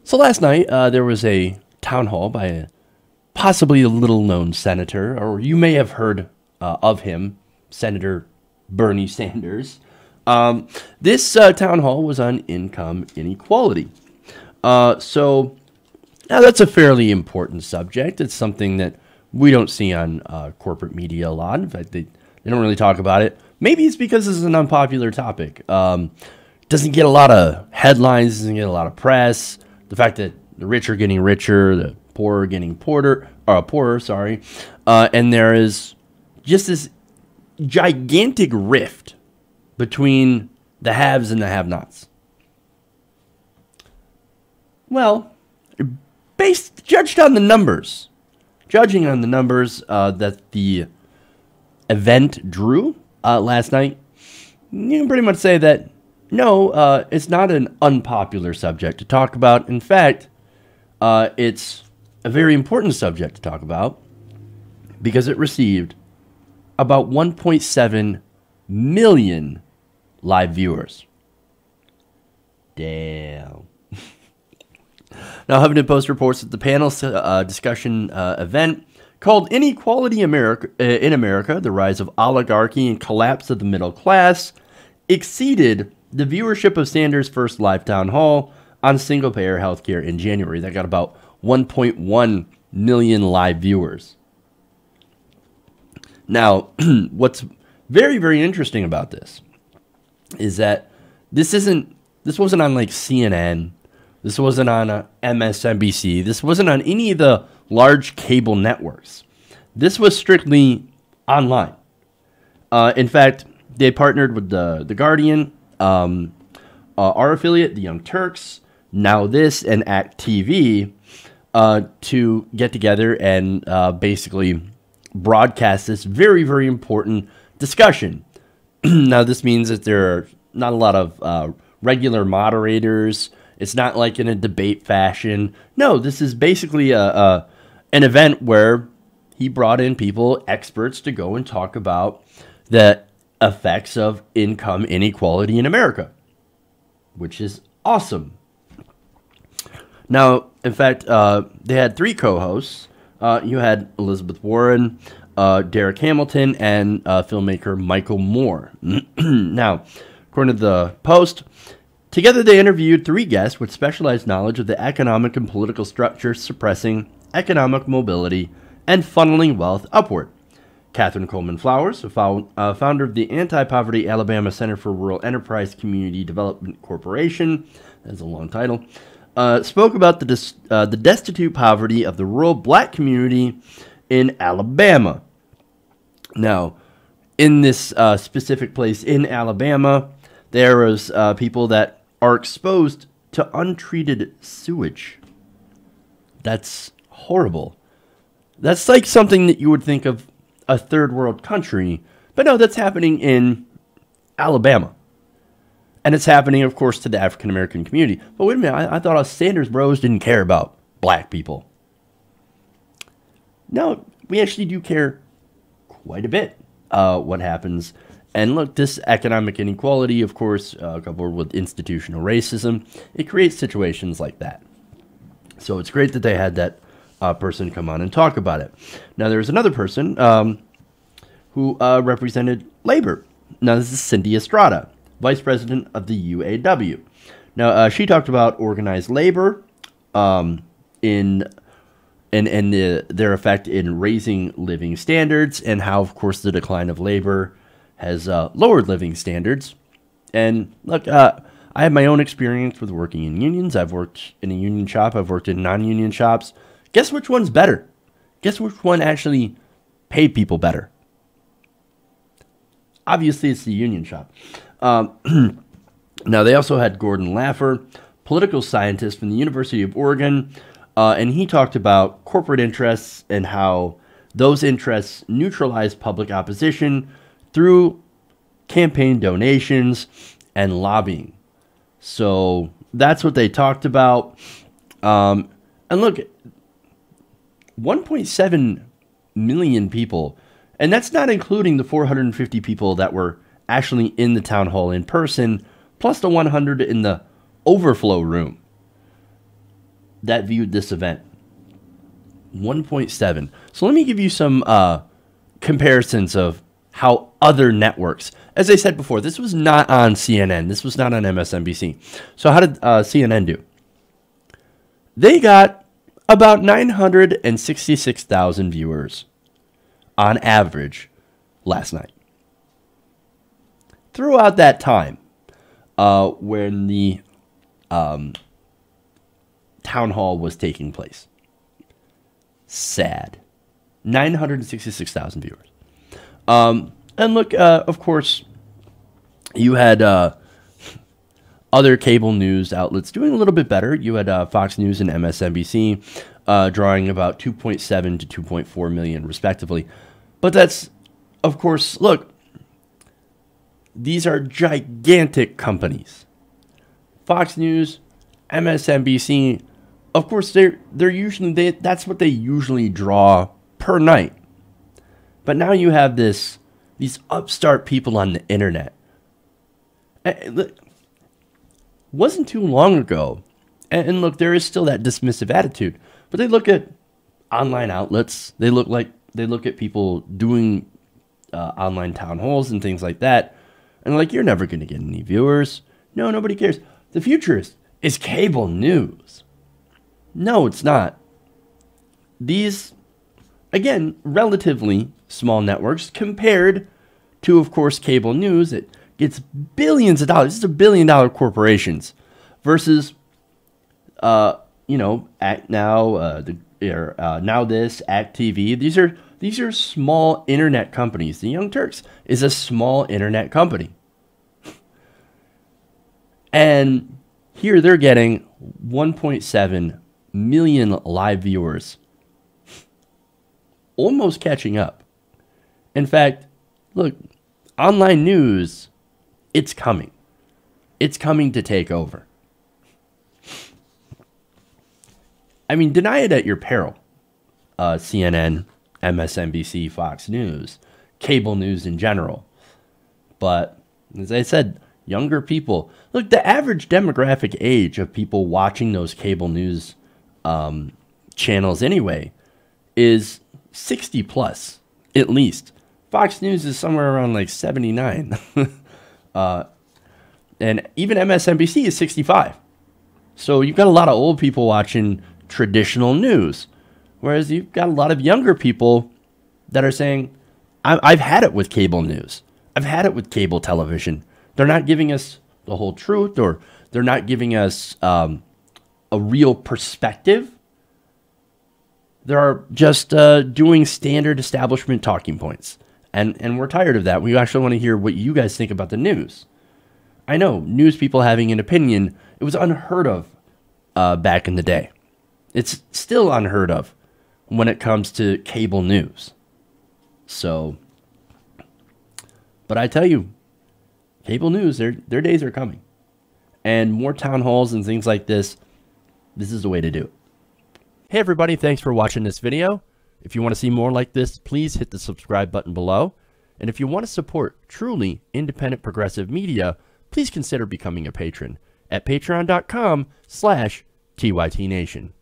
So last night, there was a town hall by possibly a little-known senator, or you may have heard of him, Senator Bernie Sanders. This town hall was on income inequality. So now that's a fairly important subject. It's something that we don't see on corporate media a lot. In fact, they don't really talk about it. Maybe it's because it's an unpopular topic. Doesn't get a lot of headlines, doesn't get a lot of press. The fact that the rich are getting richer, the poor are getting poorer, and there is just this gigantic rift between the haves and the have-nots. Well, judging on the numbers that the event drew last night, you can pretty much say that no, it's not an unpopular subject to talk about. In fact, it's a very important subject to talk about because it received about 1.7 million live viewers. Damn. Now, Huffington Post reports that the panel discussion event called Inequality in America, the Rise of Oligarchy and Collapse of the Middle Class, exceeded the viewership of Sanders' first live town hall on single-payer healthcare in January. That got about 1.1 million live viewers. Now, what's very, very interesting about this is that this wasn't on like CNN. This wasn't on MSNBC. This wasn't on any of the large cable networks. This was strictly online. In fact, they partnered with the Guardian, our affiliate, the Young Turks, Now This, and Act TV to get together and basically broadcast this very, very important discussion. Now, this means that there are not a lot of regular moderators. It's not like in a debate fashion. No, this is basically an event where he brought in people, experts, to go and talk about the effects of income inequality in America, which is awesome. Now, in fact, they had three co-hosts. You had Elizabeth Warren, Derek Hamilton, and filmmaker Michael Moore. Now, according to the Post, together they interviewed three guests with specialized knowledge of the economic and political structures suppressing economic mobility and funneling wealth upward. Catherine Coleman Flowers, founder of the Anti-Poverty Alabama Center for Rural Enterprise Community Development Corporation, that's a long title, spoke about the destitute poverty of the rural black community in Alabama. Now, in this specific place in Alabama, there was people that are exposed to untreated sewage. That's horrible. That's like something that you would think of a third world country, but no, that's happening in Alabama. And it's happening, of course, to the African American community. But wait a minute, I thought us Sanders bros didn't care about black people. No, we actually do care quite a bit what happens. And look, this economic inequality, of course, coupled with institutional racism, it creates situations like that. So it's great that they had that person come on and talk about it. Now, there's another person who represented labor. Now, this is Cindy Estrada, vice president of the UAW. Now, she talked about organized labor in their effect in raising living standards, and how, of course, the decline of labor has lowered living standards. And look, I have my own experience with working in unions. I've worked in a union shop. I've worked in non-union shops. Guess which one's better? Guess which one actually paid people better? Obviously, it's the union shop. Now, they also had Gordon Laffer, political scientist from the University of Oregon, and he talked about corporate interests and how those interests neutralize public opposition through campaign donations and lobbying. So that's what they talked about. And look, 1.7 million people, and that's not including the 450 people that were actually in the town hall in person, plus the 100 in the overflow room. that viewed this event. 1.7. So let me give you some comparisons of how other networks, as I said before, this was not on CNN. This was not on MSNBC. So how did CNN do? They got about 966,000 viewers on average last night. Throughout that time, when the town hall was taking place. Sad. 966,000 viewers. And look, of course, you had other cable news outlets doing a little bit better. You had Fox News and MSNBC drawing about 2.7 to 2.4 million, respectively. But that's, of course, look, these are gigantic companies. Fox News, MSNBC, of course, they're usually that's what they usually draw per night. But now you have these upstart people on the internet. It wasn't too long ago, and look, there is still that dismissive attitude. But they look at online outlets. They look at people doing online town halls and things like that, and they're like, you're never going to get any viewers. No, nobody cares. The future is cable news. No, it's not. These, again, relatively small networks compared to, of course, cable news. It gets billions of dollars. This is $1 billion corporations versus, Act Now, Now This, Act TV. These are small internet companies. The Young Turks is a small internet company. And here they're getting 1.7 million live viewers. Almost catching up. In fact, look, online news, it's coming. It's coming to take over. I mean, deny it at your peril. CNN, MSNBC, Fox News, cable news in general. But, as I said, younger people. Look, the average demographic age of people watching those cable news channels anyway is 60 plus, at least. Fox News is somewhere around like 79. And even MSNBC is 65. So you've got a lot of old people watching traditional news. Whereas you've got a lot of younger people that are saying, I've had it with cable news. I've had it with cable television. They're not giving us the whole truth, or they're not giving us a real perspective. They're just doing standard establishment talking points. And we're tired of that. We actually want to hear what you guys think about the news. I know, news people having an opinion, it was unheard of back in the day. It's still unheard of when it comes to cable news. So, but I tell you, cable news, their days are coming. And more town halls and things like this is the way to do it. Hey everybody, thanks for watching this video. If you want to see more like this, please hit the subscribe button below. And if you want to support truly independent progressive media, please consider becoming a patron at patreon.com/TYTNation.